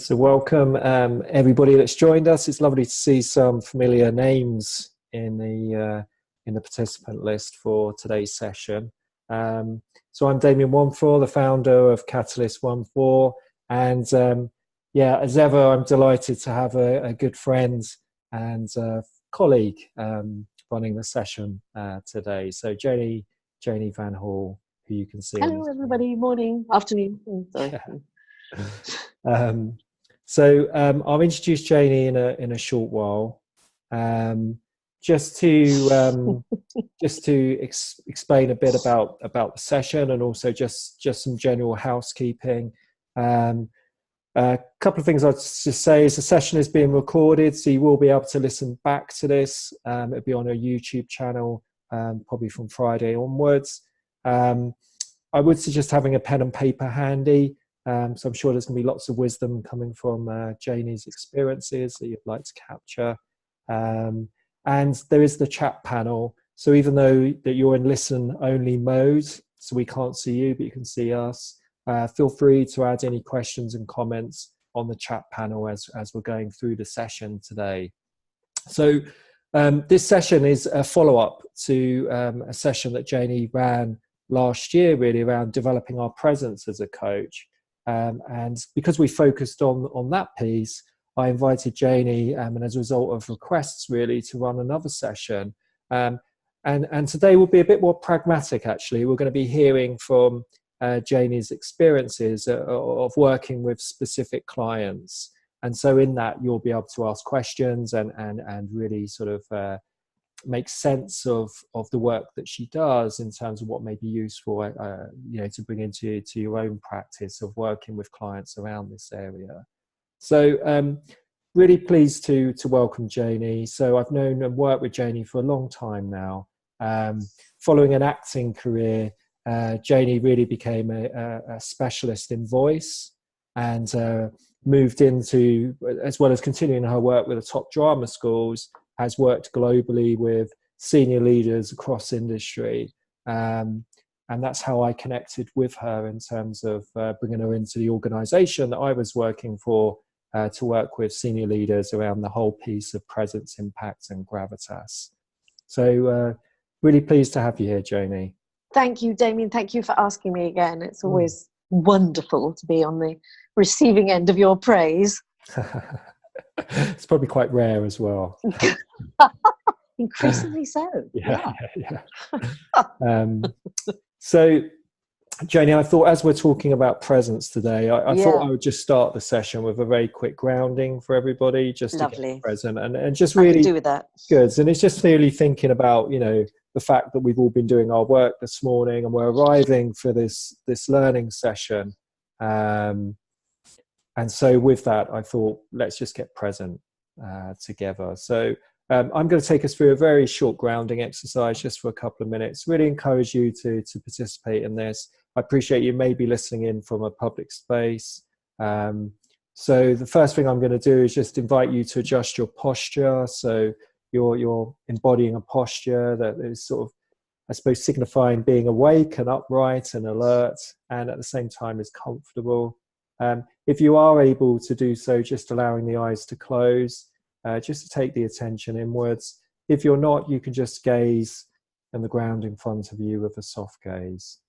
So welcome everybody that's joined us. It's lovely to see some familiar names in the participant list for today's session. So I'm Damien Wamfor, the founder of Catalyst 1.4, and as ever, I'm delighted to have a good friend and colleague running the session today. So Janey Van Hall, who you can see. Hello, everybody. Morning, afternoon. Sorry. Yeah. So I'll introduce Janey in a short while, just to explain a bit about the session, and also just some general housekeeping. A couple of things I'd just say is the session is being recorded, so you will be able to listen back to this. It'll be on a YouTube channel, probably from Friday onwards. I would suggest having a pen and paper handy. So I'm sure there's going to be lots of wisdom coming from Janey's experiences that you'd like to capture. And there is the chat panel. So even though that you're in listen only mode, so we can't see you, but you can see us, feel free to add any questions and comments on the chat panel as we're going through the session today. So this session is a follow-up to a session that Janey ran last year, really around developing our presence as a coach. And because we focused on that piece, I invited Janey, and as a result of requests really, to run another session. And today will be a bit more pragmatic, actually. We're going to be hearing from Janey's experiences of working with specific clients. And so in that, you'll be able to ask questions and really sort of make sense of the work that she does in terms of what may be useful, to bring into your own practice of working with clients around this area. So really pleased to welcome Janey. So I've known and worked with Janey for a long time now. Following an acting career, Janey really became a specialist in voice and moved into, as well as continuing her work with the top drama schools, has worked globally with senior leaders across industry. And that's how I connected with her in terms of bringing her into the organization that I was working for to work with senior leaders around the whole piece of presence, impact, and gravitas. So really pleased to have you here, Janey. Thank you, Damien. Thank you for asking me again. It's always wonderful to be on the receiving end of your praise. It's probably quite rare as well. Increasingly so. Yeah. So, Janey, I thought as we're talking about presence today, I thought I would just start the session with a very quick grounding for everybody, just to get present and just really I can do with that. Good. And it's just clearly thinking about, the fact that we've all been doing our work this morning and we're arriving for this learning session. And so with that, I thought, let's just get present together. So I'm going to take us through a very short grounding exercise just for a couple of minutes. Really encourage you to participate in this. I appreciate you may be listening in from a public space. So the first thing I'm going to do is just invite you to adjust your posture. So you're embodying a posture that is sort of, I suppose, signifying being awake and upright and alert, and at the same time is comfortable. If you are able to do so, just allowing the eyes to close, just to take the attention inwards. If you're not, you can just gaze in the ground in front of you with a soft gaze.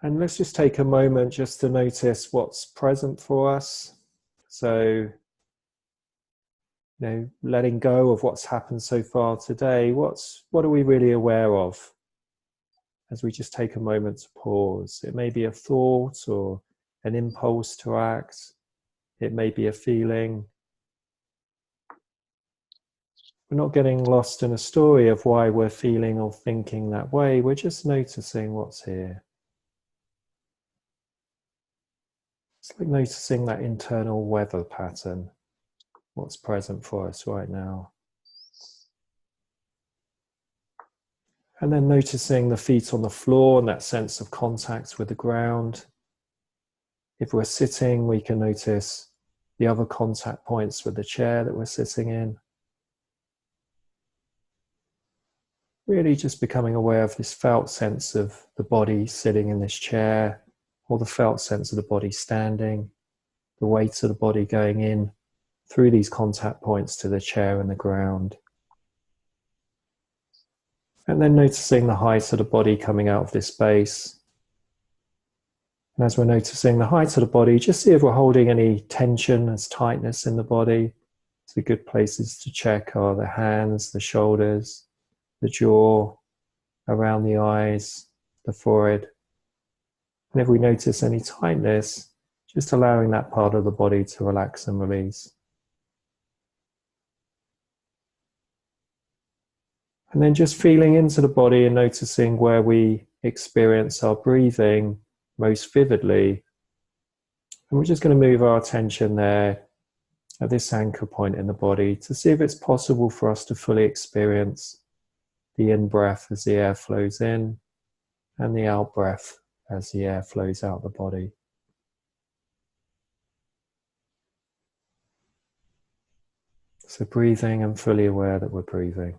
And let's just take a moment just to notice what's present for us. So, letting go of what's happened so far today, what are we really aware of? As we just take a moment to pause. It may be a thought or an impulse to act. It may be a feeling. We're not getting lost in a story of why we're feeling or thinking that way. We're just noticing what's here. It's like noticing that internal weather pattern, what's present for us right now. And then noticing the feet on the floor and that sense of contact with the ground. If we're sitting, we can notice the other contact points with the chair that we're sitting in. Really just becoming aware of this felt sense of the body sitting in this chair or the felt sense of the body standing, the weight of the body going in through these contact points to the chair and the ground. And then noticing the height of the body coming out of this space. And as we're noticing the height of the body, just see if we're holding any tension, as tightness in the body. So good places to check are the hands, the shoulders, the jaw, around the eyes, the forehead. And if we notice any tightness, just allowing that part of the body to relax and release. And then just feeling into the body and noticing where we experience our breathing most vividly. And we're just going to move our attention there at this anchor point in the body to see if it's possible for us to fully experience the in-breath as the air flows in and the out-breath as the air flows out the body. So breathing and fully aware that we're breathing.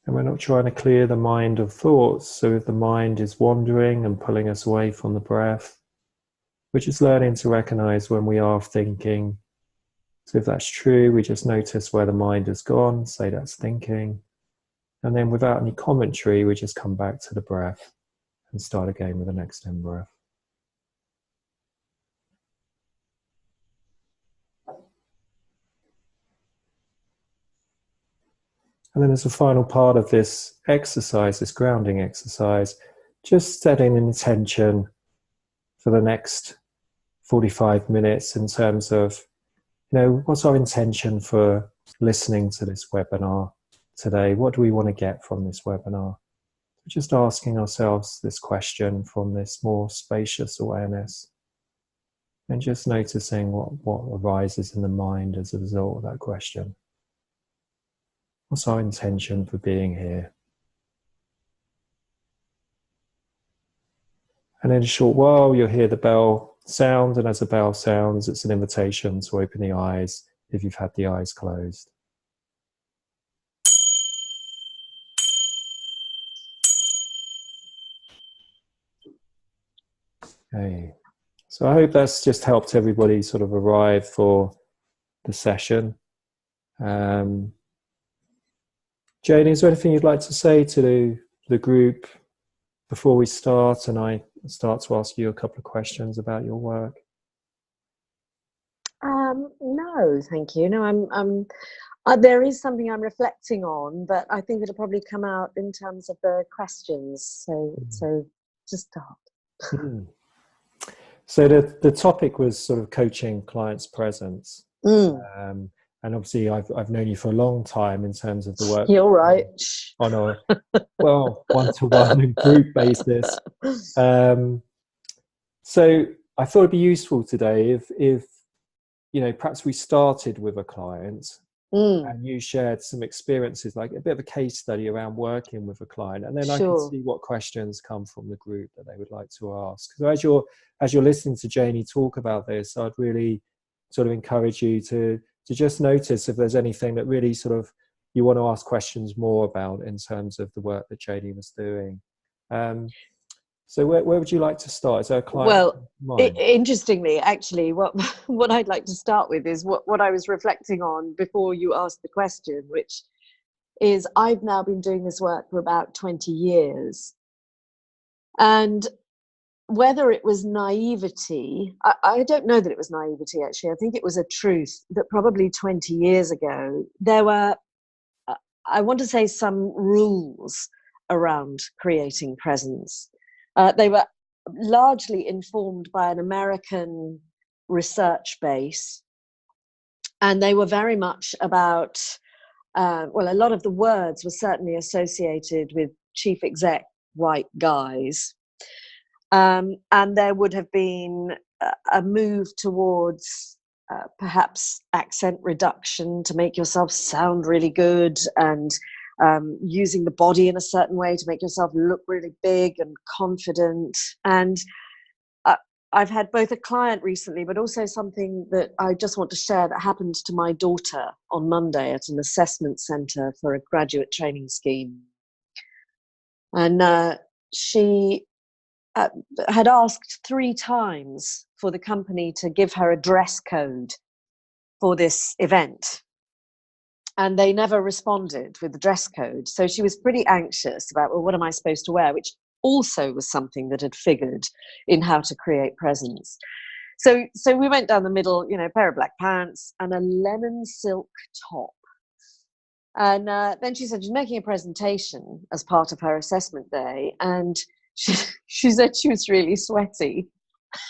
And we're not trying to clear the mind of thoughts. So if the mind is wandering and pulling us away from the breath, we're just learning to recognize when we are thinking. So if that's true, we just notice where the mind has gone, say that's thinking. And then without any commentary, we just come back to the breath and start again with the next in-breath. And then as a final part of this exercise, this grounding exercise, just setting an intention for the next 45 minutes in terms of, what's our intention for listening to this webinar today? What do we want to get from this webinar? Just asking ourselves this question from this more spacious awareness and just noticing what arises in the mind as a result of that question. What's our intention for being here? And in a short while, you'll hear the bell sound, and as the bell sounds, it's an invitation to open the eyes if you've had the eyes closed. Okay. So I hope that's just helped everybody sort of arrive for the session. Janey, is there anything you'd like to say to the group before we start and I start to ask you a couple of questions about your work? No, thank you. No, there is something I'm reflecting on, but I think it'll probably come out in terms of the questions. So just start. So the topic was sort of coaching clients' presence. And obviously I've known you for a long time in terms of the work. You're right. On a one-to-one and group basis. So I thought it'd be useful today if perhaps we started with a client and you shared some experiences, like a bit of a case study around working with a client, and then sure. I can see what questions come from the group that they would like to ask. So as you're listening to Janey talk about this, I'd really sort of encourage you to just notice if there's anything that really sort of you want to ask questions more about in terms of the work that Janey was doing. So where would you like to start? Is there a client? Well, interestingly, actually, what I'd like to start with is what I was reflecting on before you asked the question, which is I've now been doing this work for about 20 years. And whether it was naivety, I don't know that it was naivety, actually. I think it was a truth that probably 20 years ago, there were, I want to say, some rules around creating presence. They were largely informed by an American research base. And they were very much about, a lot of the words were certainly associated with chief exec white guys. And there would have been a move towards perhaps accent reduction to make yourself sound really good, and using the body in a certain way to make yourself look really big and confident. And I've had both a client recently, but also something that I just want to share that happened to my daughter on Monday at an assessment centre for a graduate training scheme. And she had asked 3 times for the company to give her a dress code for this event. And they never responded with the dress code. So she was pretty anxious about, well, what am I supposed to wear? Which also was something that had figured in how to create presence. So we went down the middle, you know, a pair of black pants and a lemon silk top. And then she said she's making a presentation as part of her assessment day. And she said she was really sweaty.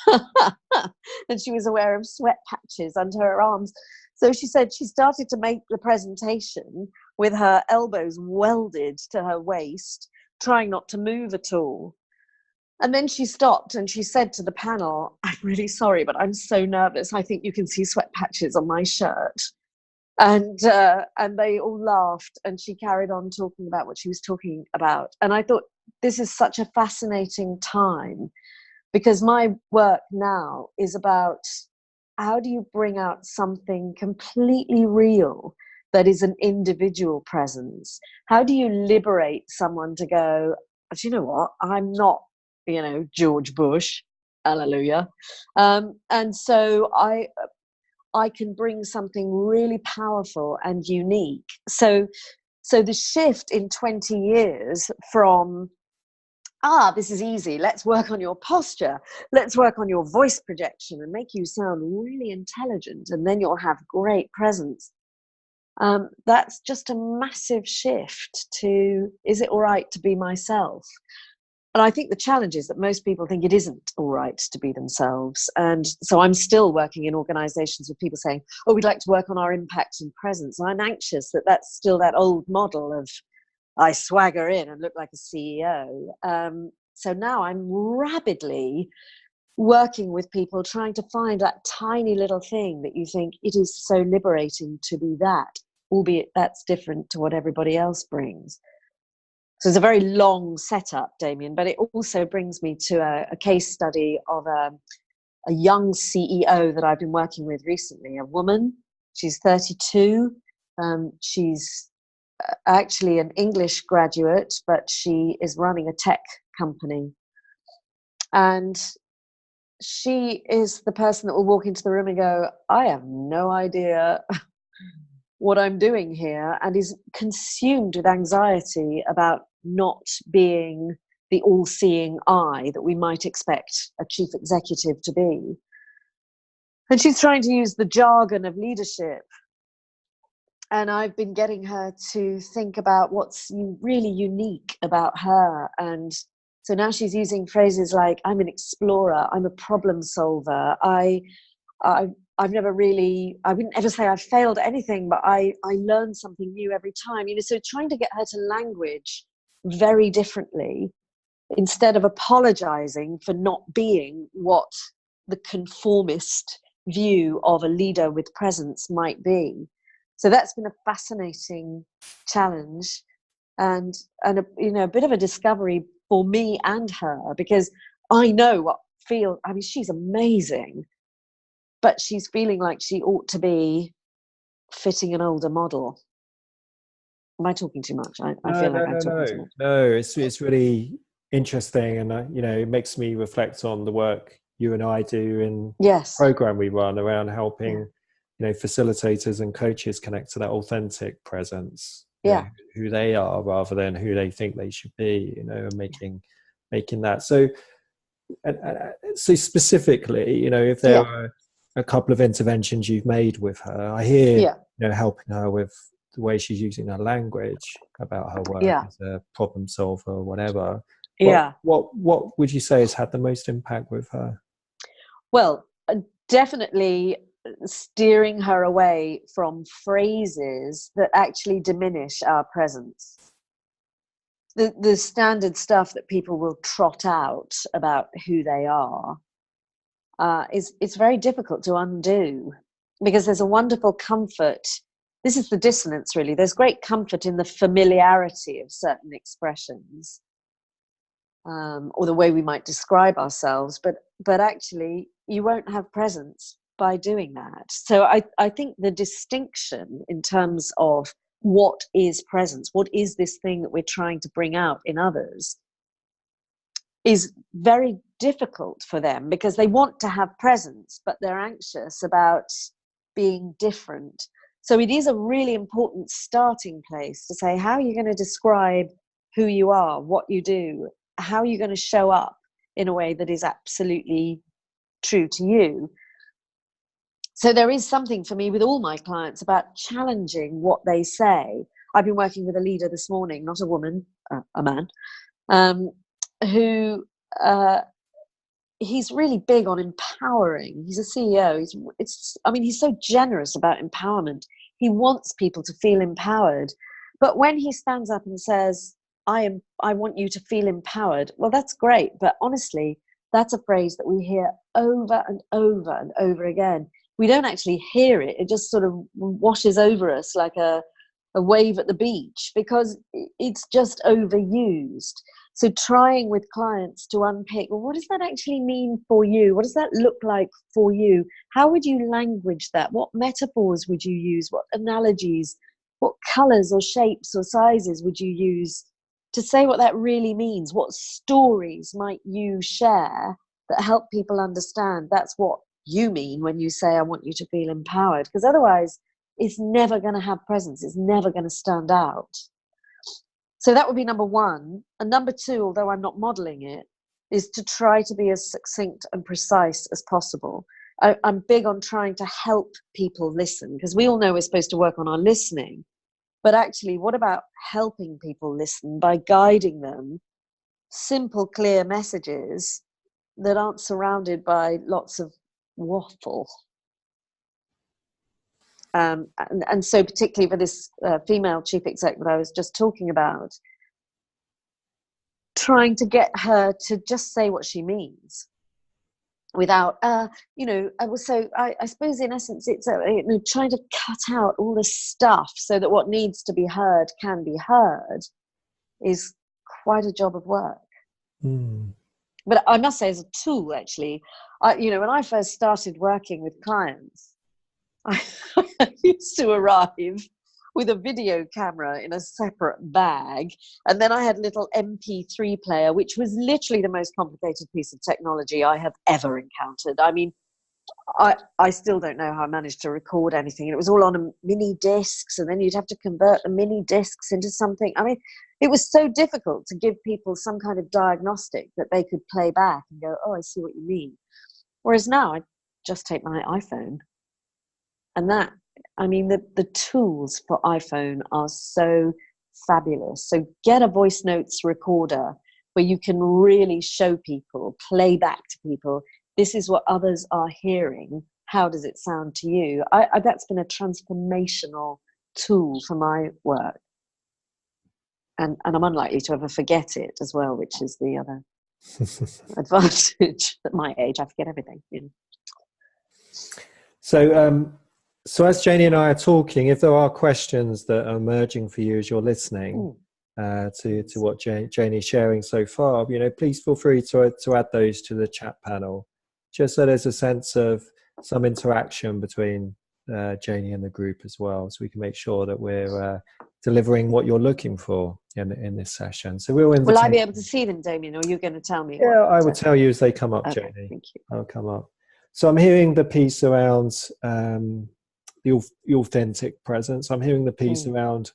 And she was aware of sweat patches under her arms. So she said she started to make the presentation with her elbows welded to her waist, trying not to move at all. And then she stopped and she said to the panel, "I'm really sorry, but I'm so nervous. I think you can see sweat patches on my shirt." And they all laughed, and she carried on talking about what she was talking about. And I thought, this is such a fascinating time, because my work now is about, how do you bring out something completely real that is an individual presence? How do you liberate someone to go, do you know what? I'm not, you know, George Bush, hallelujah. And so I can bring something really powerful and unique. So the shift in 20 years from, this is easy, let's work on your posture, let's work on your voice projection and make you sound really intelligent, and then you'll have great presence. That's just a massive shift to, is it all right to be myself? And I think the challenge is that most people think it isn't all right to be themselves. And so I'm still working in organizations with people saying, oh, we'd like to work on our impact and presence. And I'm anxious that that's still that old model of, I swagger in and look like a CEO. So now I'm rapidly working with people, trying to find that tiny little thing that you think, it is so liberating to be that, albeit that's different to what everybody else brings. So it's a very long setup, Damien, but it also brings me to a case study of a young CEO that I've been working with recently, a woman. She's 32. She's actually an English graduate, but she is running a tech company. And she is the person that will walk into the room and go, I have no idea what I'm doing here, and is consumed with anxiety about not being the all-seeing eye that we might expect a chief executive to be. And she's trying to use the jargon of leadership. And I've been getting her to think about what's really unique about her. And so now she's using phrases like, I'm an explorer, I'm a problem solver, I've never really, I wouldn't ever say I've failed at anything, but I learn something new every time. You know, so trying to get her to language very differently, instead of apologizing for not being what the conformist view of a leader with presence might be. So that's been a fascinating challenge, and a bit of a discovery for me and her, because I know she's amazing, but she's feeling like she ought to be fitting an older model. Am I talking too much? I feel like I'm talking too much. No, it's really interesting, and it makes me reflect on the work you and I do in the program we run around helping facilitators and coaches connect to that authentic presence, who they are rather than who they think they should be, and making that. So specifically, if there are a couple of interventions you've made with her, I hear, helping her with the way she's using her language about her work as a problem solver or whatever. What would you say has had the most impact with her? Well, definitely steering her away from phrases that actually diminish our presence. The standard stuff that people will trot out about who they are it's very difficult to undo, because there's a wonderful comfort. This is the dissonance, really. There's great comfort in the familiarity of certain expressions, or the way we might describe ourselves, but but actually you won't have presence by doing that. So I think the distinction in terms of what is presence, what is this thing that we're trying to bring out in others, is very difficult for them, because they want to have presence, but they're anxious about being different. So it is a really important starting place to say, how are you going to describe who you are, what you do, how are you going to show up in a way that is absolutely true to you? So there is something for me with all my clients about challenging what they say. I've been working with a leader this morning, not a woman, a man, who he's really big on empowering. He's a CEO. He's so generous about empowerment. He wants people to feel empowered. But when he stands up and says, I want you to feel empowered, well, that's great. But honestly, that's a phrase that we hear over and over and over again. We don't actually hear it. It just sort of washes over us like a wave at the beach, because it's just overused. So trying with clients to unpick, well, what does that actually mean for you? What does that look like for you? How would you language that? What metaphors would you use? What analogies? What colors or shapes or sizes would you use to say what that really means? What stories might you share that help people understand that's what you mean when you say, I want you to feel empowered? Because otherwise, it's never going to have presence. It's never going to stand out. So that would be number one. And number two, although I'm not modeling it, is to try to be as succinct and precise as possible. I'm big on trying to help people listen, because we all know we're supposed to work on our listening. But actually, what about helping people listen by guiding them simple, clear messages that aren't surrounded by lots of waffle? And so particularly for this female chief exec that I was just talking about, trying to get her to just say what she means without, so I suppose in essence it's trying to cut out all the stuff so that what needs to be heard can be heard is quite a job of work. But I must say, as a tool, actually, when I first started working with clients, I used to arrive with a video camera in a separate bag, and then I had a little MP3 player, which was literally the most complicated piece of technology I have ever encountered. I mean, I still don't know how I managed to record anything. It was all on mini discs, and then you'd have to convert the mini discs into something. I mean, it was so difficult to give people some kind of diagnostic that they could play back and go, oh, I see what you mean. Whereas now I just take my iPhone. And that, I mean, the tools for iPhone are so fabulous. So get a voice notes recorder where you can really show people, play back to people, this is what others are hearing. How does it sound to you? That's been a transformational tool for my work. And I'm unlikely to ever forget it as well, which is the other advantage. At my age, I forget everything. So as Janey and I are talking, if there are questions that are emerging for you as you're listening to what Janey's sharing so far, please feel free to add those to the chat panel, just so there's a sense of some interaction between Janey and the group as well, so we can make sure that we're delivering what you're looking for in this session. So will I be able to see them, Damien, or are you going to tell me? Yeah, I will tell you as they come up, okay, Janey. Thank you. I'll come up. So I'm hearing the piece around the authentic presence. I'm hearing the piece around,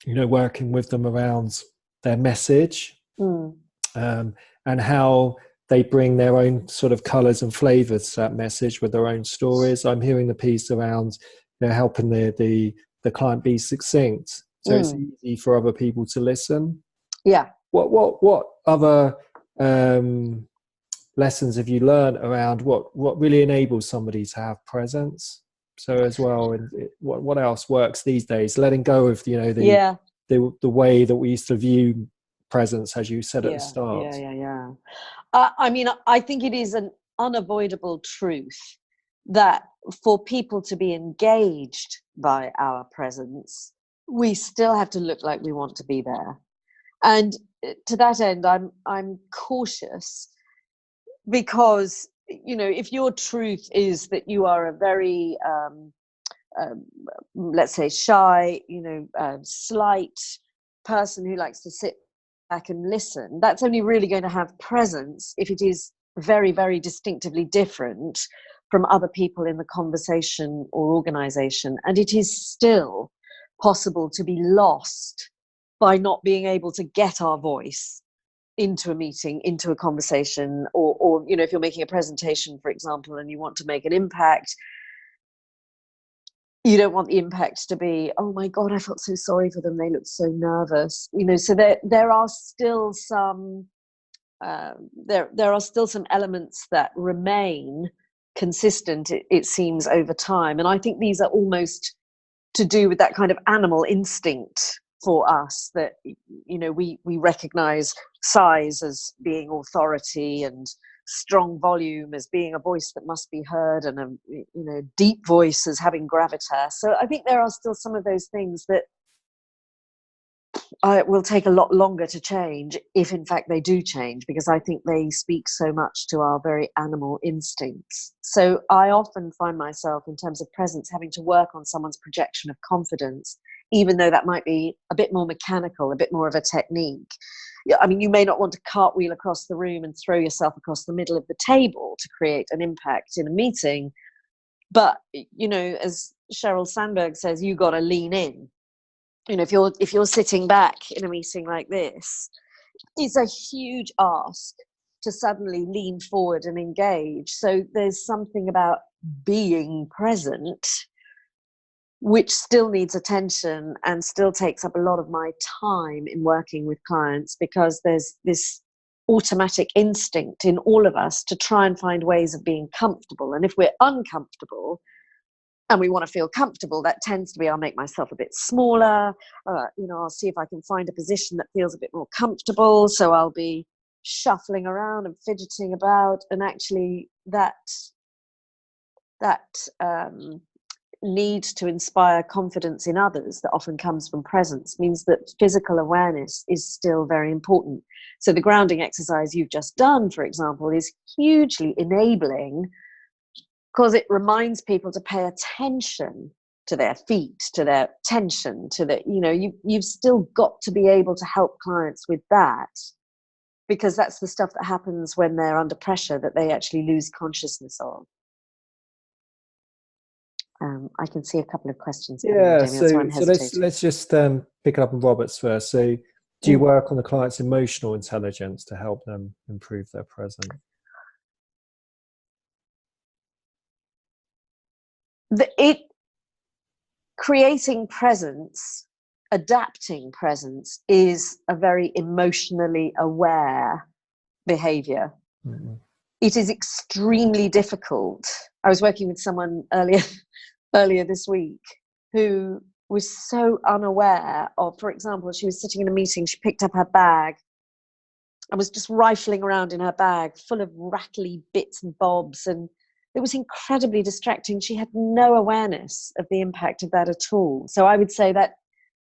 working with them around their message and how they bring their own sort of colours and flavours to that message with their own stories. I'm hearing the piece around helping the client be succinct, so it's easy for other people to listen. Yeah. What other lessons have you learned around what really enables somebody to have presence? So as well, and what else works these days? Letting go of the way that we used to view presence, as you said at the start. Yeah. I mean, I think it is an unavoidable truth that for people to be engaged by our presence, we still have to look like we want to be there. And to that end, I'm cautious because, you know, if your truth is that you are a very, let's say, shy, you know, slight person who likes to sit back and listen, that's only really going to have presence if it is very, very distinctively different from other people in the conversation or organization. And it is still possible to be lost by not being able to get our voice into a meeting, into a conversation, or you know, if you're making a presentation, for example, and you want to make an impact, you don't want the impact to be, oh my God, I felt so sorry for them, they looked so nervous, you know. So there are still some there are still some elements that remain consistent, it seems, over time. And I think these are almost to do with that kind of animal instinct for us, that, you know, we recognize size as being authority, and strong volume as being a voice that must be heard, and a, you know, deep voice as having gravitas. So I think there are still some of those things that will take a lot longer to change, if in fact they do change, because I think they speak so much to our very animal instincts. So I often find myself, in terms of presence, having to work on someone's projection of confidence, even though that might be a bit more mechanical, a bit more of a technique. I mean, you may not want to cartwheel across the room and throw yourself across the middle of the table to create an impact in a meeting, but, you know, as Sheryl Sandberg says, you got to lean in. You know, if you're sitting back in a meeting like this, it's a huge ask to suddenly lean forward and engage. So there's something about being present which still needs attention and still takes up a lot of my time in working with clients, because there's this automatic instinct in all of us to try and find ways of being comfortable. And if we're uncomfortable, and we want to feel comfortable, that tends to be, I'll make myself a bit smaller, you know, I'll see if I can find a position that feels a bit more comfortable, so I'll be shuffling around and fidgeting about. And actually that need to inspire confidence in others that often comes from presence means that physical awareness is still very important. So the grounding exercise you've just done, for example, is hugely enabling, because it reminds people to pay attention to their feet, to their tension, to the, you know, you've still got to be able to help clients with that, because that's the stuff that happens when they're under pressure that they actually lose consciousness of. I can see a couple of questions coming in, Jamie, that's why I'm hesitating. Let's just pick it up on Robert's first. So do you work on the client's emotional intelligence to help them improve their presence? Creating presence, adapting presence, is a very emotionally aware behavior. Mm-hmm. It is extremely difficult. I was working with someone earlier this week who was so unaware of, for example, she was sitting in a meeting, she picked up her bag and was just rifling around in her bag full of rattly bits and bobs, and it was incredibly distracting. She had no awareness of the impact of that at all. So I would say that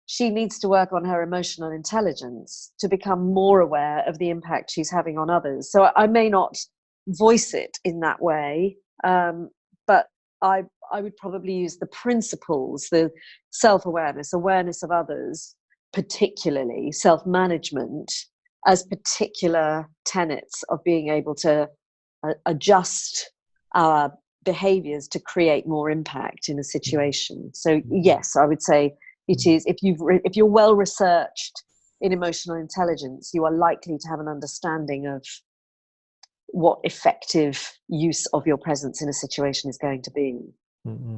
she needs to work on her emotional intelligence to become more aware of the impact she's having on others. So I may not voice it in that way, but I would probably use the principles, the self-awareness, awareness of others, particularly self-management, as particular tenets of being able to adjust our behaviors to create more impact in a situation. So yes, I would say it is, if you're well researched in emotional intelligence, you are likely to have an understanding of what effective use of your presence in a situation is going to be. Mm-hmm.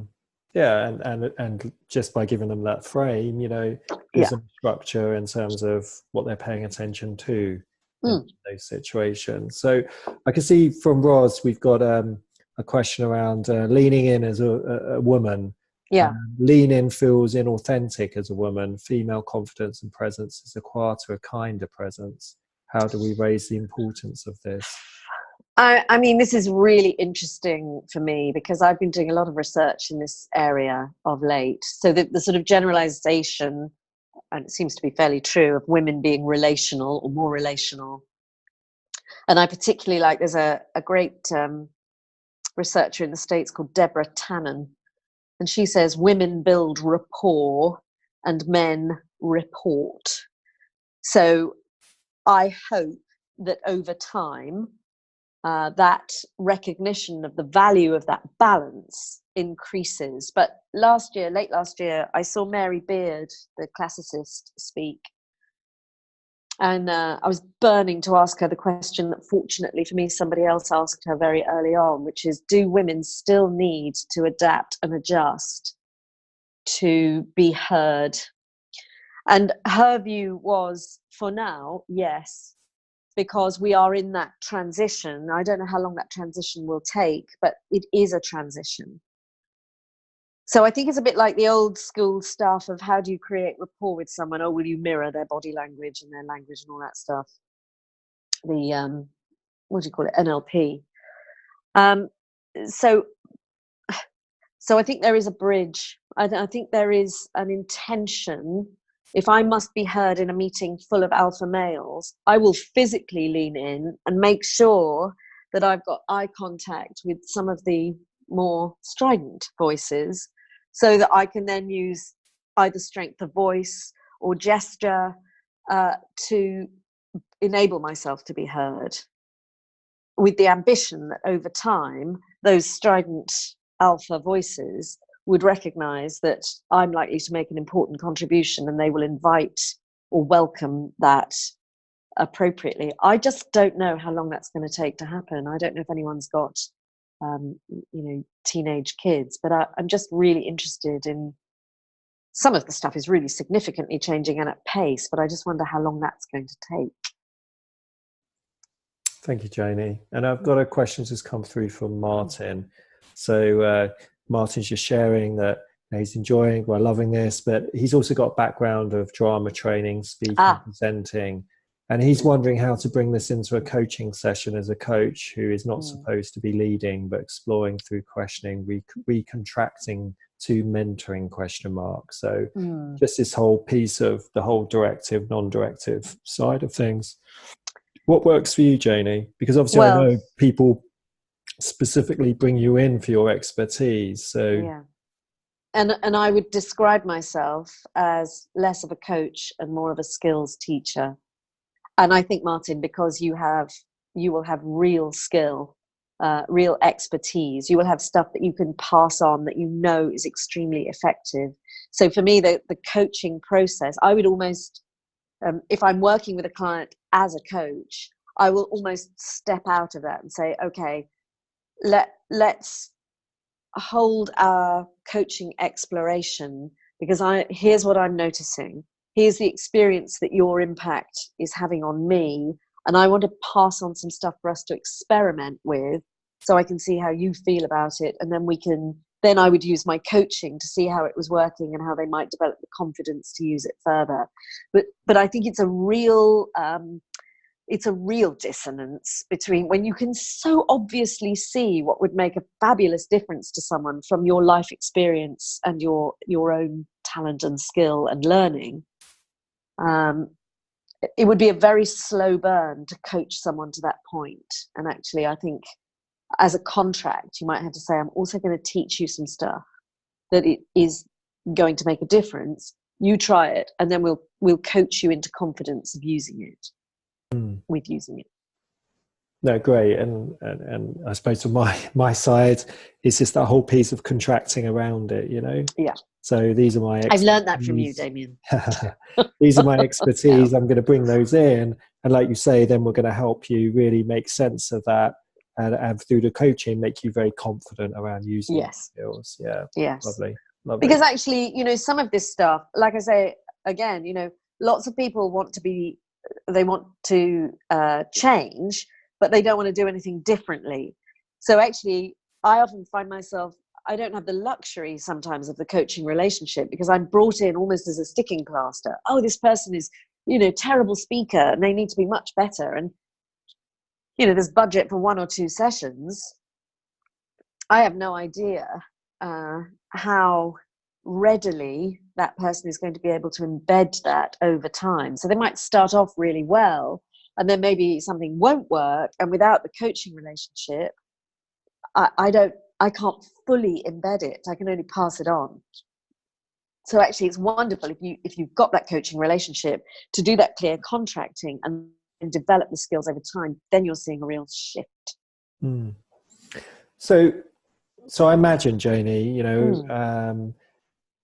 Yeah, and just by giving them that frame, you know, there's a structure in terms of what they're paying attention to in those situations. So I can see from Roz, we've got a question around leaning in as a woman. Yeah. Lean in feels inauthentic as a woman. Female confidence and presence is a quieter, a kinder presence. How do we raise the importance of this? I mean, this is really interesting for me, because I've been doing a lot of research in this area of late. So the sort of generalization, and it seems to be fairly true, of women being relational or more relational, And I particularly like, there's a great researcher in the States called Deborah Tannen, and she says women build rapport and men report. So I hope that over time, that recognition of the value of that balance increases. But late last year, I saw Mary Beard, the classicist, speak. And I was burning to ask her the question that, fortunately for me, somebody else asked her very early on, which is, do women still need to adapt and adjust to be heard? And her view was, for now, yes, because we are in that transition. I don't know how long that transition will take, but it is a transition. So I think it's a bit like the old school stuff of, how do you create rapport with someone? Oh, will you mirror their body language and their language and all that stuff? The, what do you call it? NLP. So I think there is a bridge. I think there is an intention. If I must be heard in a meeting full of alpha males, I will physically lean in and make sure that I've got eye contact with some of the more strident voices, so that I can then use either strength of voice or gesture to enable myself to be heard, with the ambition that over time, those strident alpha voices would recognize that I'm likely to make an important contribution, and they will invite or welcome that appropriately. I just don't know how long that's going to take to happen. I don't know if anyone's got teenage kids, but I'm just really interested in, some of the stuff is really significantly changing and at pace, but I just wonder how long that's going to take. Thank you, Janey. And I've got a question just come through from Martin. So Martin's just sharing that he's enjoying, we're loving this, but he's also got a background of drama training, speaking, presenting. And he's wondering how to bring this into a coaching session as a coach who is not supposed to be leading, but exploring through questioning, recontracting to mentoring ? So just this whole piece of the whole directive, non-directive side of things. What works for you, Janey? Because obviously I know people specifically bring you in for your expertise. So yeah. And I would describe myself as less of a coach and more of a skills teacher. And I think, Martin, because you will have real skill, real expertise, you will have stuff that you can pass on that you know is extremely effective. So for me, the coaching process, I would almost, if I'm working with a client as a coach, I will almost step out of that and say, okay, let's hold our coaching exploration, because here's what I'm noticing. Here's the experience that your impact is having on me. And I want to pass on some stuff for us to experiment with, so I can see how you feel about it. And then I would use my coaching to see how it was working and how they might develop the confidence to use it further. But I think it's a real dissonance between when you can so obviously see what would make a fabulous difference to someone from your life experience and your own talent and skill and learning. It would be a very slow burn to coach someone to that point. And actually, I think as a contract, you might have to say, I'm also going to teach you some stuff that it is going to make a difference. You try it, and then we'll coach you into confidence of using it. With using it. No, great. And I suppose from my side, it's just that whole piece of contracting around it, Yeah. So these are my I've learned that from you, Damien. These are my expertise. I'm going to bring those in. And like you say, then we're going to help you really make sense of that. And through the coaching, make you very confident around using skills. Yeah. Yes. Lovely. Because actually, some of this stuff, like I say, again, lots of people want to change, but they don't want to do anything differently. So actually, I often find myself, I don't have the luxury sometimes of the coaching relationship, because I'm brought in almost as a sticking plaster. Oh, this person is, terrible speaker, and they need to be much better. And, there's budget for 1 or 2 sessions. I have no idea how readily that person is going to be able to embed that over time. So they might start off really well, and then maybe something won't work, and without the coaching relationship, I can't fully embed it. I can only pass it on. So actually it's wonderful if you've got that coaching relationship to do that clear contracting and develop the skills over time, then you're seeing a real shift. Mm. So I imagine, Janey, you know,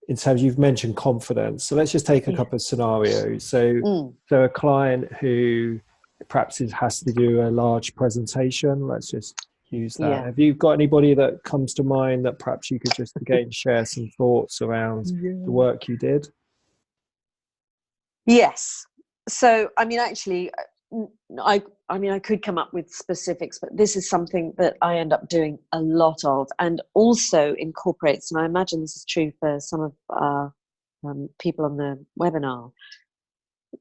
in terms, you've mentioned confidence. So let's just take a couple of scenarios. So a client who perhaps has to do a large presentation, let's just use that. Have you got anybody that comes to mind that perhaps you could just again share some thoughts around the work you did? Yes. So, I mean, actually, I could come up with specifics, but this is something that I end up doing a lot of, and also incorporates, and I imagine this is true for some of people on the webinar,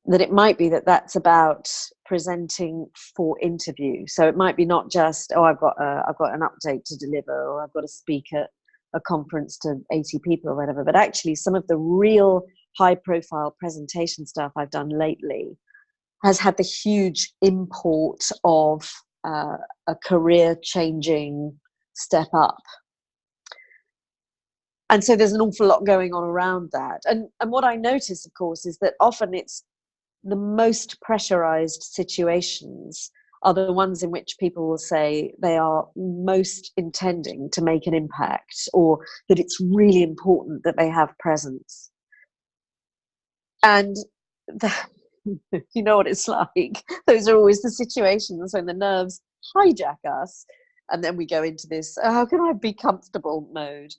that it might be that that's about presenting for interview. So it might be not just, oh, I've got an update to deliver, or I've got to speak at a conference to 80 people or whatever, but actually some of the real high profile presentation stuff I've done lately has had the huge import of a career changing step up. And so there's an awful lot going on around that. And what I notice, of course, is that often it's the most pressurized situations are the ones in which people will say they are most intending to make an impact, or that it's really important that they have presence. And you know what it's like. Those are always the situations when the nerves hijack us, and then we go into this, how can I be comfortable mode.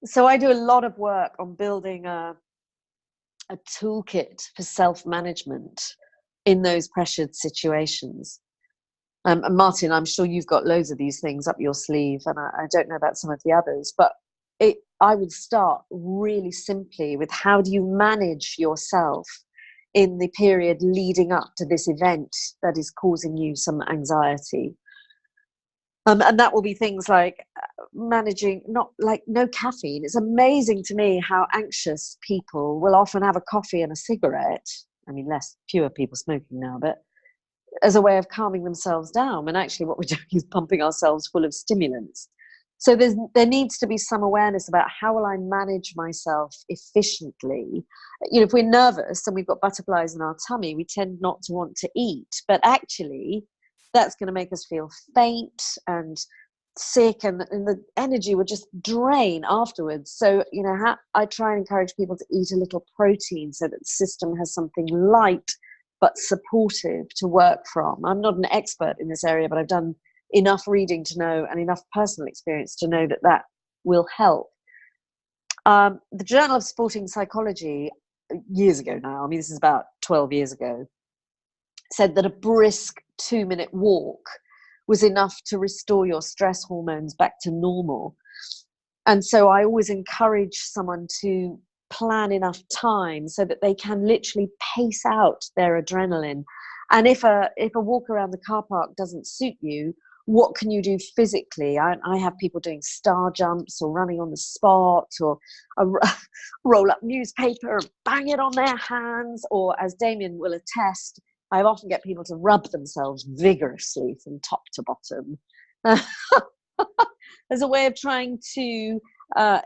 So I do a lot of work on building a toolkit for self-management in those pressured situations. And Martin, I'm sure you've got loads of these things up your sleeve, and I don't know about some of the others, but I would start really simply with, how do you manage yourself in the period leading up to this event that is causing you some anxiety? And that will be things like managing, no caffeine. It's amazing to me how anxious people will often have a coffee and a cigarette. I mean, fewer people smoking now, but as a way of calming themselves down. And actually what we're doing is pumping ourselves full of stimulants. So there needs to be some awareness about, how will I manage myself efficiently? You know, if we're nervous and we've got butterflies in our tummy, we tend not to want to eat, but actually that's going to make us feel faint and sick, and the energy will just drain afterwards. So, you know, I try and encourage people to eat a little protein so that the system has something light but supportive to work from. I'm not an expert in this area, but I've done enough reading to know, and enough personal experience to know that will help. The Journal of Sporting Psychology, years ago now, I mean, this is about 12 years ago, said that a brisk 2-minute walk was enough to restore your stress hormones back to normal. And so I always encourage someone to plan enough time so that they can literally pace out their adrenaline. And if a walk around the car park doesn't suit you, what can you do physically? I have people doing star jumps, or running on the spot, or roll up newspaper and bang it on their hands, or, as Damien will attest, I often get people to rub themselves vigorously from top to bottom as a way of trying to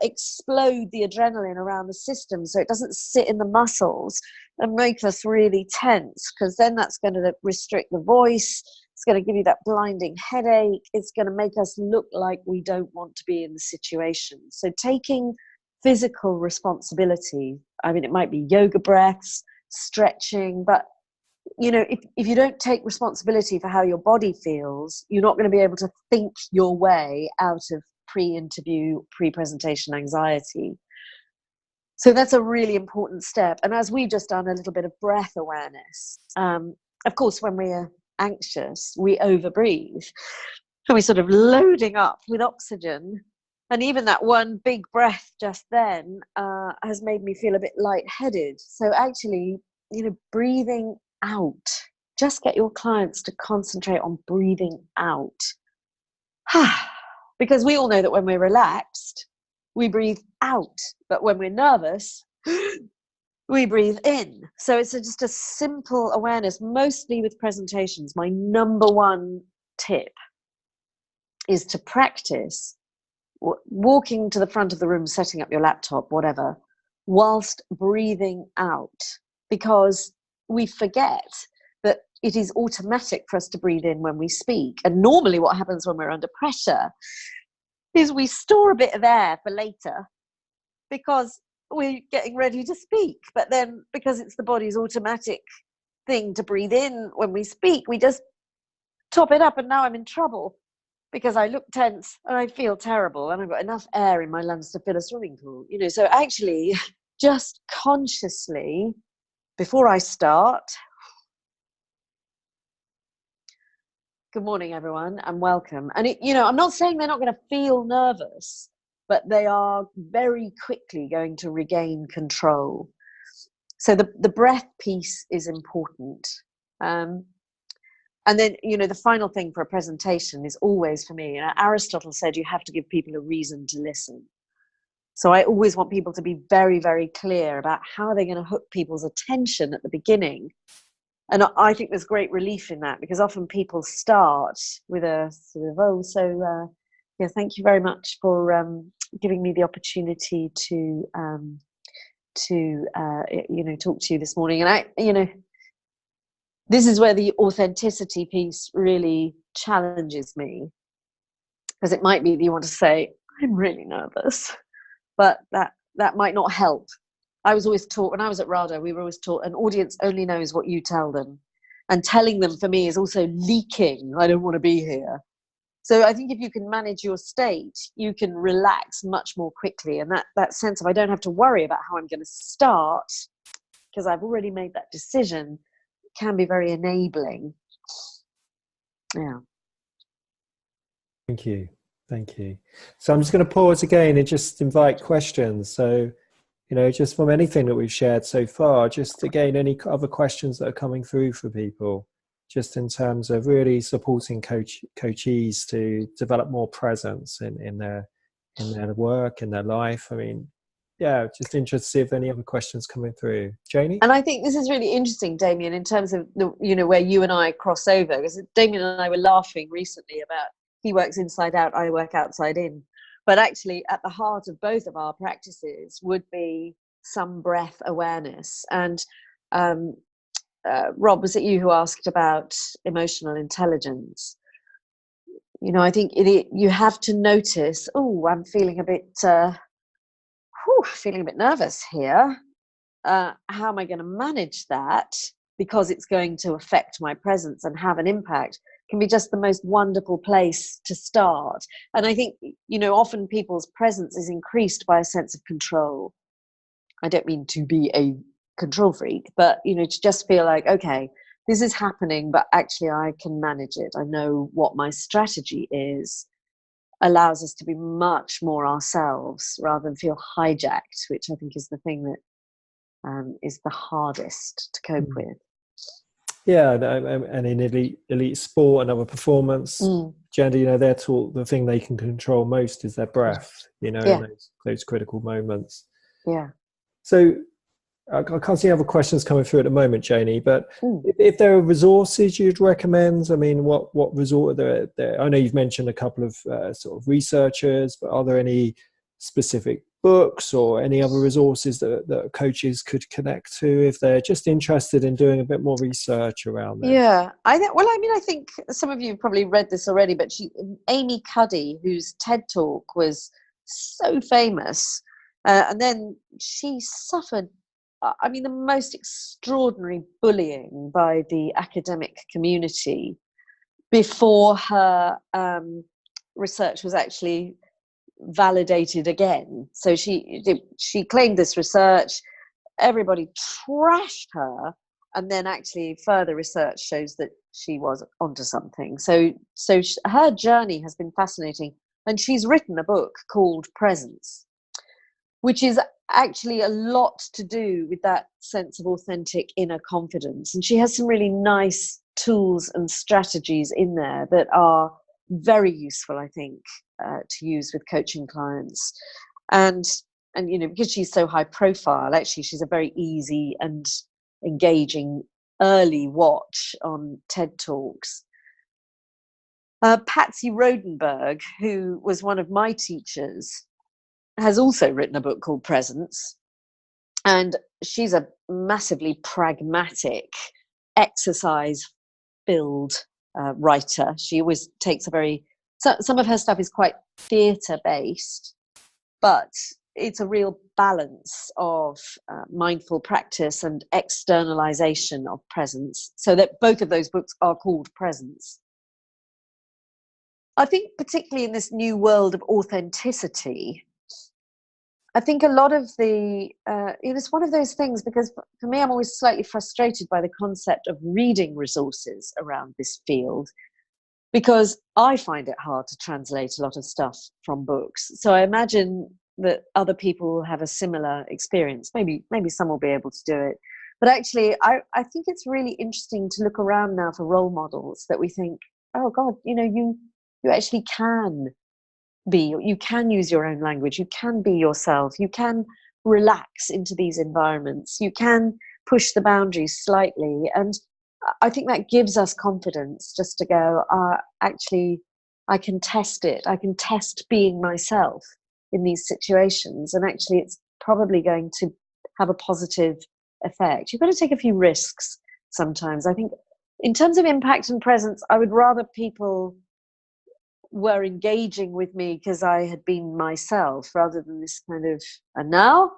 explode the adrenaline around the system so it doesn't sit in the muscles and make us really tense, because then that's going to restrict the voice. It's going to give you that blinding headache. It's going to make us look like we don't want to be in the situation. So taking physical responsibility, I mean, it might be yoga breaths, stretching, but you know, if you don't take responsibility for how your body feels, you're not going to be able to think your way out of pre-interview, pre-presentation anxiety. So that's a really important step. And as we've just done a little bit of breath awareness, of course, when we're anxious, we overbreathe, and we're sort of loading up with oxygen. And even that one big breath just then has made me feel a bit lightheaded. So actually, you know, breathing out, just get your clients to concentrate on breathing out. Because we all know that when we're relaxed, we breathe out, but when we're nervous, we breathe in. So it's just a simple awareness, mostly with presentations. My number one tip is to practice walking to the front of the room, setting up your laptop, whatever, whilst breathing out, because we forget that it is automatic for us to breathe in when we speak. And normally what happens when we're under pressure is we store a bit of air for later because we're getting ready to speak. But then because it's the body's automatic thing to breathe in when we speak, we just top it up, and now I'm in trouble because I look tense and I feel terrible and I've got enough air in my lungs to fill a swimming pool. So actually just consciously, before I start, good morning, everyone, and welcome. And, I'm not saying they're not going to feel nervous, but they are very quickly going to regain control. So the breath piece is important. And then, the final thing for a presentation is always, for me, Aristotle said you have to give people a reason to listen. So I always want people to be very, very clear about how they're going to hook people's attention at the beginning. And I think there's great relief in that, because often people start with a sort of, thank you very much for giving me the opportunity to talk to you this morning. And this is where the authenticity piece really challenges me, because it might be that you want to say, I'm really nervous, but that might not help. I was always taught, when I was at RADA, we were always taught an audience only knows what you tell them. And telling them, for me, is also leaking, I don't want to be here. So I think if you can manage your state, you can relax much more quickly. And that sense of, I don't have to worry about how I'm going to start, because I've already made that decision, can be very enabling. Yeah. Thank you. So I'm just going to pause again and just invite questions. So, just from anything that we've shared so far, just again, any other questions that are coming through for people, just in terms of really supporting coachees to develop more presence in their work, in their life. I mean, yeah, just interested to see if any other questions coming through. Janey? And I think this is really interesting, Damien, in terms of where you and I cross over, because Damien and I were laughing recently about, he works inside out, I work outside in. But actually, at the heart of both of our practices would be some breath awareness. And Rob, was it you who asked about emotional intelligence? I think you have to notice, I'm feeling a bit nervous here. How am I going to manage that? Because it's going to affect my presence and have an impact. Can be just the most wonderful place to start. And I think, often people's presence is increased by a sense of control. I don't mean to be a control freak, but, to just feel like, okay, this is happening, but actually I can manage it. I know what my strategy is. Allows us to be much more ourselves rather than feel hijacked, which I think is the thing that is the hardest to cope with. Yeah, and in elite sport and other performance, gender, they're taught the thing they can control most is their breath, in those critical moments. Yeah. So I can't see other questions coming through at the moment, Janey, but if there are resources you'd recommend, I mean, what resource there? I know you've mentioned a couple of sort of researchers, but are there any specific books or any other resources that coaches could connect to if they're just interested in doing a bit more research around this? Yeah, I think some of you have probably read this already, but Amy Cuddy, whose TED Talk was so famous, and then she suffered, the most extraordinary bullying by the academic community before her research was actually validated again. So she claimed this research, everybody trashed her, and then actually further research shows that she was onto something. So her journey has been fascinating, and she's written a book called Presence, which is actually a lot to do with that sense of authentic inner confidence. And she has some really nice tools and strategies in there that are very useful, I think, to use with coaching clients. And and because she's so high profile, actually she's a very easy and engaging early watch on TED Talks. Patsy Rodenberg, who was one of my teachers, has also written a book called Presence, and she's a massively pragmatic, exercise-filled writer. She always takes some of her stuff is quite theatre-based, but it's a real balance of mindful practice and externalization of presence, so that both of those books are called Presence. I think particularly in this new world of authenticity, I think a lot of it's one of those things, because for me, I'm always slightly frustrated by the concept of reading resources around this field, because I find it hard to translate a lot of stuff from books. So I imagine that other people will have a similar experience. Maybe some will be able to do it. But actually, I think it's really interesting to look around now for role models that we think, oh God, you actually can be, you can use your own language, you can be yourself, you can relax into these environments, you can push the boundaries slightly. And I think that gives us confidence just to go, actually, I can test it. I can test being myself in these situations. And actually, it's probably going to have a positive effect. You've got to take a few risks sometimes. I think in terms of impact and presence, I would rather people were engaging with me because I had been myself, rather than this kind of, and now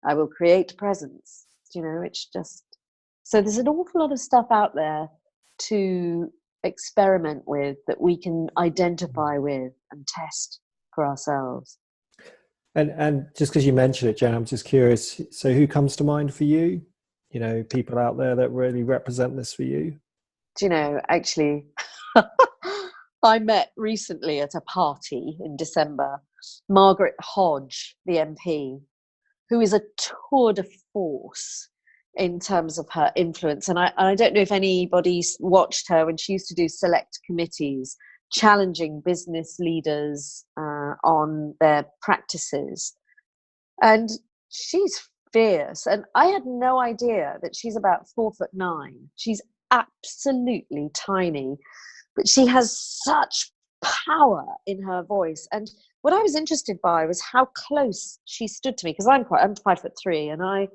I will create presence. It's just, so there's an awful lot of stuff out there to experiment with that we can identify with and test for ourselves. And just because you mentioned it, Jen, I'm just curious, so who comes to mind for you? People out there that really represent this for you? Actually, I met recently at a party in December Margaret Hodge, the MP, who is a tour de force in terms of her influence. And I don't know if anybody watched her when she used to do select committees, challenging business leaders on their practices. And she's fierce. And I had no idea that she's about 4'9". She's absolutely tiny, but she has such power in her voice. And what I was interested by was how close she stood to me, because I'm 5'3", and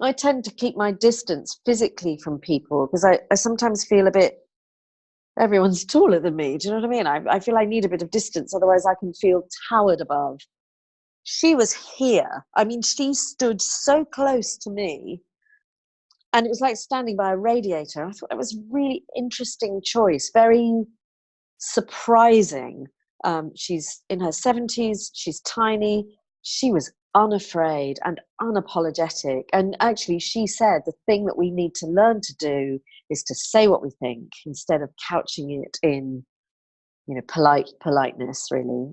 I tend to keep my distance physically from people, because I sometimes feel a bit, everyone's taller than me. Do you know what I mean? I feel I need a bit of distance, otherwise I can feel towered above. She was here. I mean, she stood so close to me, and it was like standing by a radiator. I thought it was a really interesting choice, very surprising. She's in her 70s. She's tiny. She was unafraid and unapologetic. And actually, she said the thing that we need to learn to do is to say what we think instead of couching it in, politeness, really.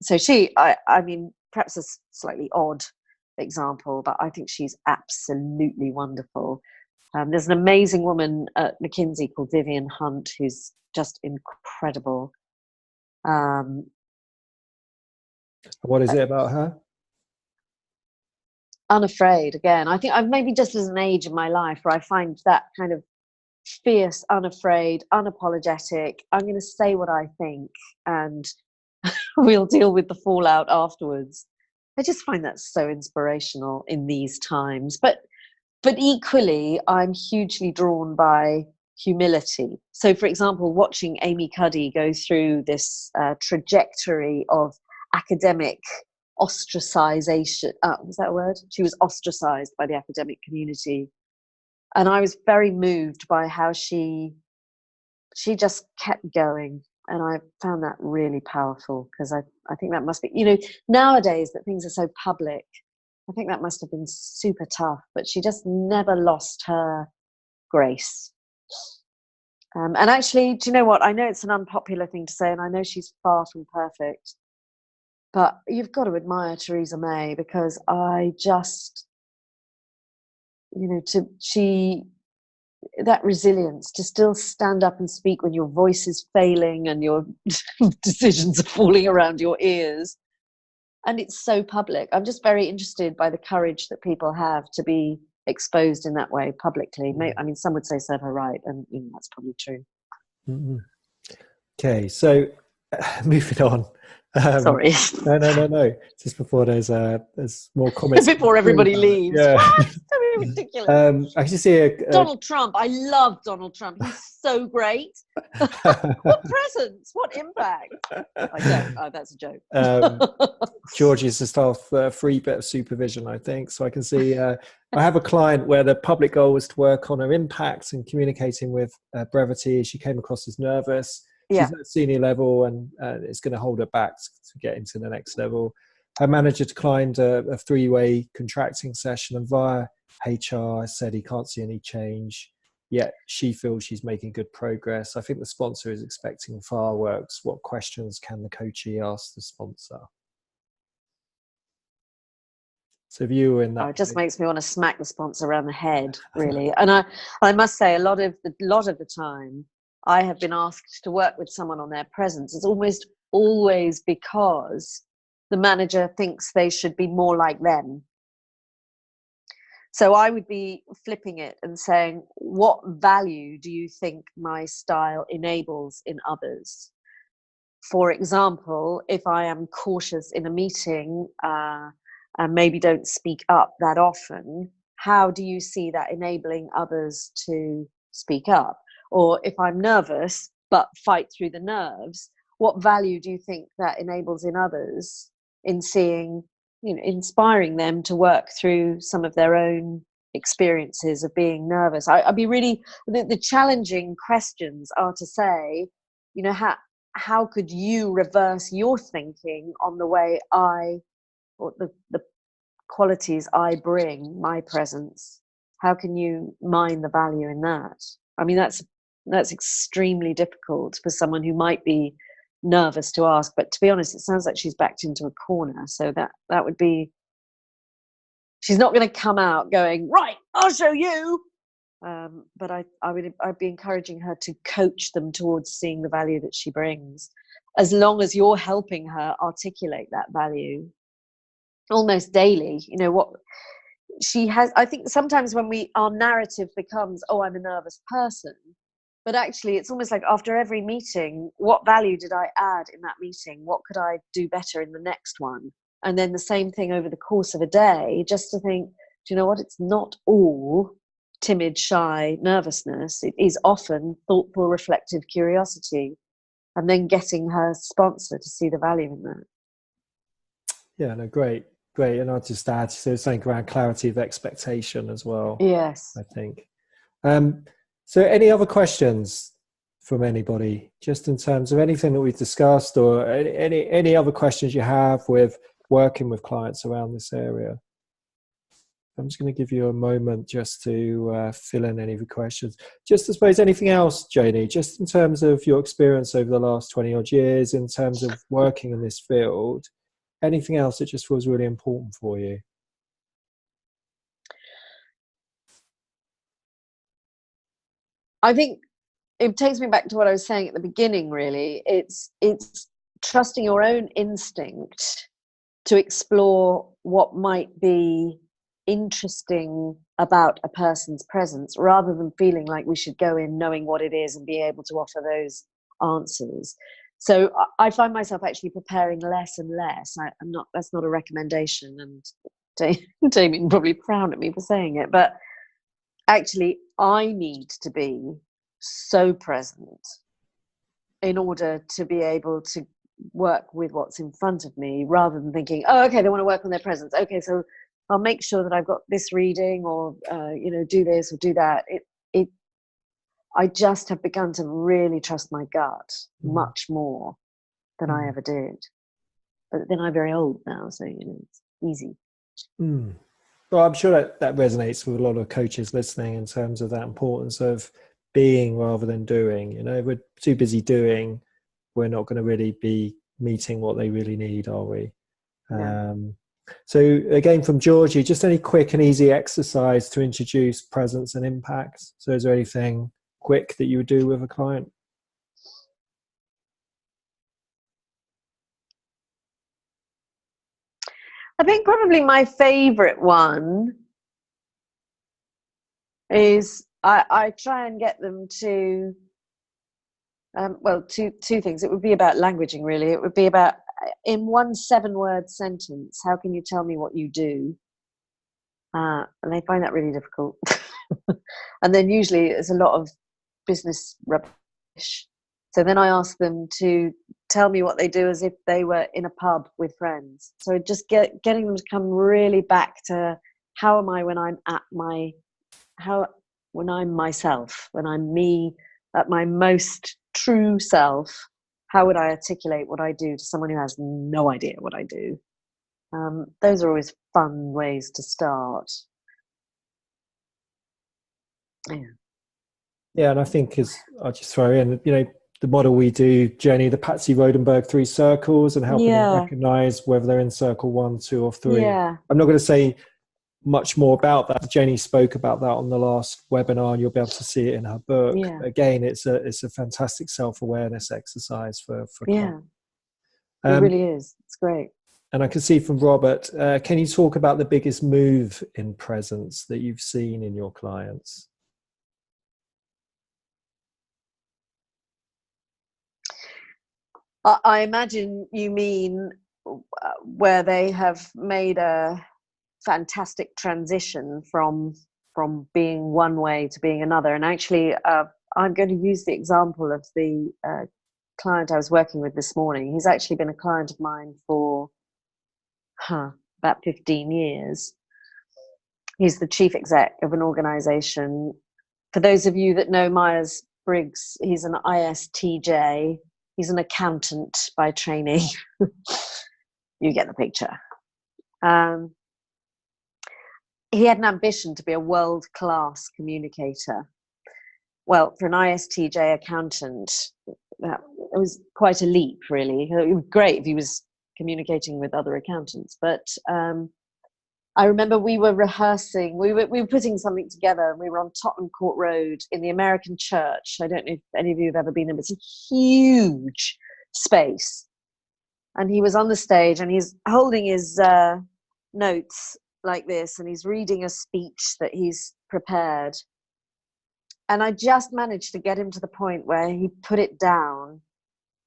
So I mean, perhaps a slightly odd example, but I think she's absolutely wonderful. There's an amazing woman at McKinsey called Vivian Hunt, who's just incredible. What is it about her? Unafraid. Again, I think I've maybe just as an age in my life where I find that kind of fierce, unafraid, unapologetic. I'm going to say what I think, and we'll deal with the fallout afterwards. I just find that so inspirational in these times. But equally, I'm hugely drawn by humility. So, for example, watching Amy Cuddy go through this trajectory of academic ostracization. Was that a word? She was ostracized by the academic community. And I was very moved by how she just kept going. And I found that really powerful, because I think that must be, nowadays that things are so public, I think that must have been super tough, but she just never lost her grace. And actually, do you know what? I know it's an unpopular thing to say, and I know she's far from perfect, but you've got to admire Theresa May, because I just, that resilience to still stand up and speak when your voice is failing and your decisions are falling around your ears. and it's so public. I'm just very interested by the courage that people have to be exposed in that way publicly. I mean, some would say serve her right, and that's probably true. Mm-hmm. Okay, so moving on. Sorry. No. Just before there's more comments. Before everybody leaves. Yeah. What? Ridiculous. I just see Donald Trump. I love Donald Trump. He's so great. What presence? What impact? I don't. Oh, that's a joke. George is the staff free bit of supervision, I think. So I can see. I have a client where the public goal was to work on her impact and communicating with brevity. She came across as nervous. Yeah. She's at senior level, and it's going to hold her back to get into the next level. Her manager declined a three-way contracting session, and via HR said he can't see any change, yet she feels she's making good progress. I think the sponsor is expecting fireworks. What questions can the coachee ask the sponsor? So if you were in that, it just makes me want to smack the sponsor around the head, really. And I must say, a lot of the time, I have been asked to work with someone on their presence. It's almost always because the manager thinks they should be more like them. So I would be flipping it and saying, what value do you think my style enables in others? For example, if I am cautious in a meeting and maybe don't speak up that often, how do you see that enabling others to speak up? Or if I'm nervous but fight through the nerves, what value do you think that enables in others in seeing, inspiring them to work through some of their own experiences of being nervous? I'd be really, the challenging questions are to say, how could you reverse your thinking on the way or the qualities I bring, my presence? How can you mine the value in that? I mean, that's extremely difficult for someone who might be nervous to ask, but to be honest, it sounds like she's backed into a corner. So that would be, she's not going to come out going, right, I'll show you. But I'd be encouraging her to coach them towards seeing the value that she brings, as long as you're helping her articulate that value almost daily. What she has, I think sometimes when our narrative becomes, oh, I'm a nervous person, but actually it's almost like after every meeting, what value did I add in that meeting? What could I do better in the next one? And then the same thing over the course of a day, just to think, do you know what? It's not all timid, shy nervousness. It is often thoughtful, reflective curiosity, and then getting her sponsor to see the value in that. Yeah, no, great. And I'll just add, so something around clarity of expectation as well. Yes. I think. So any other questions from anybody, just in terms of anything that we've discussed, or any other questions you have with working with clients around this area? I'm just going to give you a moment just to fill in any of the questions. Just, I suppose, anything else, Janey, just in terms of your experience over the last 20 odd years, in terms of working in this field, anything else that just feels really important for you? I think it takes me back to what I was saying at the beginning, really. It's trusting your own instinct to explore what might be interesting about a person's presence, rather than feeling like we should go in knowing what it is and be able to offer those answers. So I find myself actually preparing less and less. That's not a recommendation, and Damien probably frowned at me for saying it, but actually I need to be so present in order to be able to work with what's in front of me, rather than thinking, oh, okay, they want to work on their presence. Okay, so I'll make sure that I've got this reading, or do this or do that. I just have begun to really trust my gut much more than I ever did. But then I'm very old now, so it's easy. Well, I'm sure that resonates with a lot of coaches listening, in terms of that importance of being rather than doing. If we're too busy doing, we're not going to really be meeting what they really need, are we? Yeah. So again, from Georgie, just any quick and easy exercise to introduce presence and impact. So is there anything quick that you would do with a client? I think probably my favorite one is I try and get them to, well, two things. It would be about languaging, really. It would be about, in one 7-word sentence, how can you tell me what you do? And they find that really difficult. And then usually it's a lot of business rubbish. So then I ask them to tell me what they do as if they were in a pub with friends. So just getting them to come really back to, how am I when I'm when I'm myself, when I'm me at my most true self, how would I articulate what I do to someone who has no idea what I do? Those are always fun ways to start. Yeah, and I think, as I'll just throw in, the model we do, Janey, the Patsy Rodenberg 3 circles, and helping them recognize whether they're in circle 1, 2, or 3. Yeah. I'm not going to say much more about that. Janey spoke about that on the last webinar, and you'll be able to see it in her book. Yeah. Again, it's a fantastic self-awareness exercise for clients. It really is. It's great. And I can see from Robert, can you talk about the biggest move in presence that you've seen in your clients? I imagine you mean where they have made a fantastic transition from being one way to being another. And actually, I'm going to use the example of the client I was working with this morning. He's actually been a client of mine for about 15 years. He's the chief exec of an organization. For those of you that know Myers-Briggs, he's an ISTJ. He's an accountant by training. You get the picture. He had an ambition to be a world-class communicator. Well, for an ISTJ accountant, it was quite a leap, really. It would be great if he was communicating with other accountants. But I remember we were rehearsing, we were putting something together, and we were on Tottenham Court Road in the American church. I don't know if any of you have ever been there, but it's a huge space. And he was on the stage, and he's holding his notes like this, and he's reading a speech that he's prepared. And I just managed to get him to the point where he put it down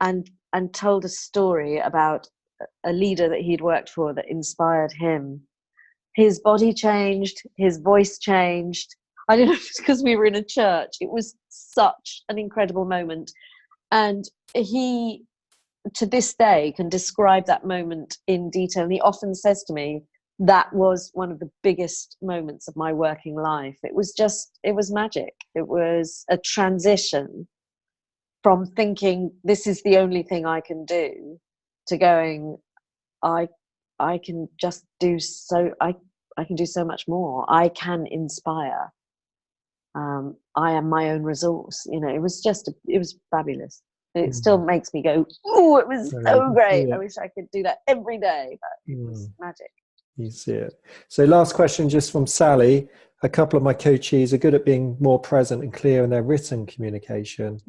and told a story about a leader that he'd worked for that inspired him. His body changed, his voice changed. I don't know if it's because we were in a church. It was such an incredible moment. And he, to this day, can describe that moment in detail. And he often says to me, that was one of the biggest moments of my working life. It was magic. It was a transition from thinking this is the only thing I can do to going, I can just do so, I can do so much more. I can inspire. I am my own resource. It was fabulous. It still makes me go, oh, it was so great. I wish I could do that every day, but it was magic. You see it. So last question, just from Sally. A couple of my coachees are good at being more present and clear in their written communication,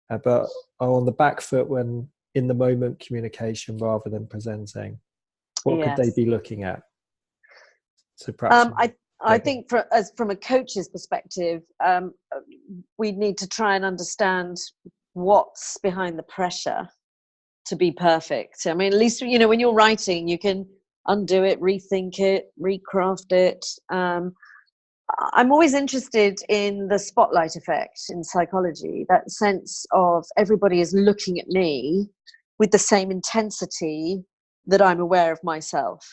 but are on the back foot when in the moment communication rather than presenting. What could they be looking at? So perhaps I think from a coach's perspective, we need to try and understand what's behind the pressure to be perfect. I mean, at least, when you're writing, you can undo it, rethink it, recraft it. I'm always interested in the spotlight effect in psychology, that sense of everybody is looking at me with the same intensity that I'm aware of myself.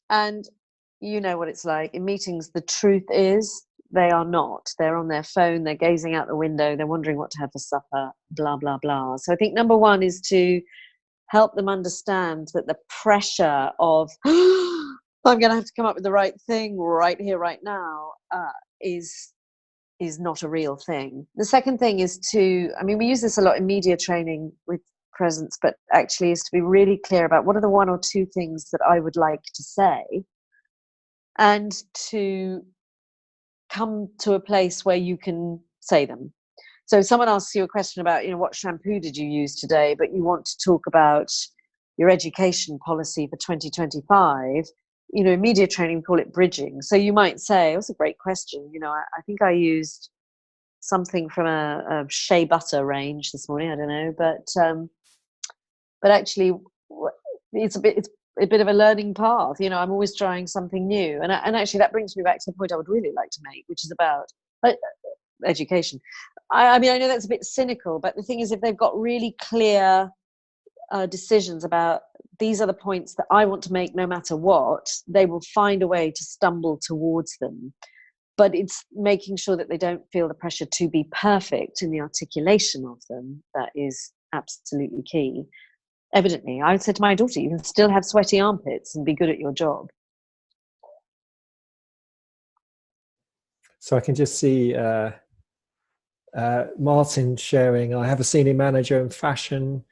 And you know what it's like in meetings. The truth is they are not. They're on their phone, they're gazing out the window, they're wondering what to have for supper, blah, blah, blah. So I think number one is to help them understand that the pressure of I'm going to have to come up with the right thing right here, right now, is not a real thing. The second thing is we use this a lot in media training with presence, but actually is to be really clear about what are the one or two things that I would like to say, and to come to a place where you can say them. So someone asks you a question about, what shampoo did you use today, but you want to talk about your education policy for 2025, you know, in media training, we call it bridging. So you might say, oh, that's a great question. You know, I think I used something from a shea butter range this morning. I don't know, but actually, it's a bit of a learning path. You know, I'm always trying something new, and actually that brings me back to the point I would really like to make, which is about education. I mean, I know that's a bit cynical, but the thing is, if they've got really clear decisions about these are the points that I want to make no matter what, they will find a way to stumble towards them. But it's making sure that they don't feel the pressure to be perfect in the articulation of them that is absolutely key. Evidently, I would say to my daughter, you can still have sweaty armpits and be good at your job. So I can just see Martin sharing, I have a senior manager in fashion.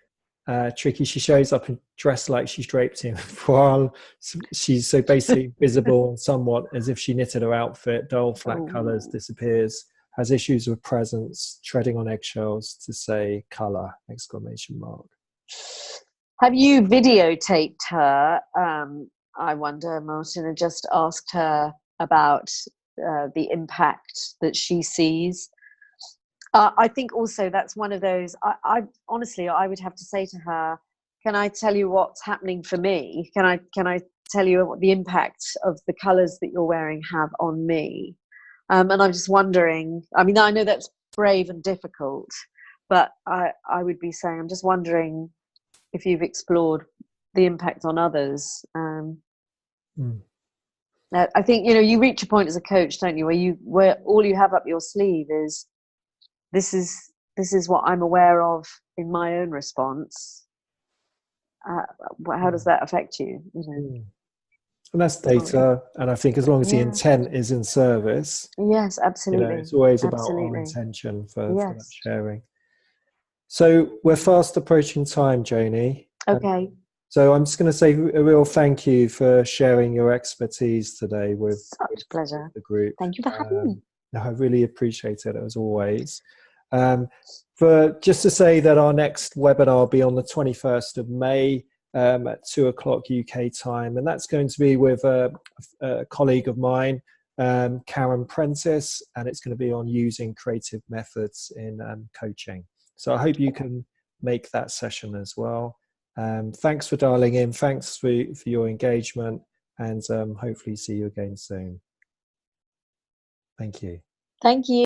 Tricky, she shows up and dressed like she's draped in voile. She's so basically visible and somewhat as if she knitted her outfit, dull, flat colours, disappears, has issues with presence, treading on eggshells to say colour, exclamation mark. Have you videotaped her, I wonder, Martin, and just asked her about the impact that she sees? I think also that's one of those, I honestly, I would have to say to her, can I tell you what's happening for me? Can I tell you what the impact of the colours that you're wearing have on me? And I'm just wondering, I mean, I know that's brave and difficult, but I would be saying, I'm just wondering if you've explored the impact on others. I think, you know, you reach a point as a coach, don't you, where all you have up your sleeve is, this is what I'm aware of in my own response. How does that affect you? You know? And that's data, and I think as long as the intent is in service, yes, absolutely, you know, it's always about our intention for that sharing. So we're fast approaching time, Janey. Okay. So I'm just going to say a real thank you for sharing your expertise today with pleasure. The group. Thank you for having me. No, I really appreciate it, as always. For just to say that our next webinar will be on the 21st of May at 2:00 UK time, and that's going to be with a colleague of mine, Karen Prentice, and it's going to be on using creative methods in coaching. So I hope you can make that session as well. Thanks for dialing in. Thanks for your engagement, and hopefully see you again soon. Thank you. Thank you.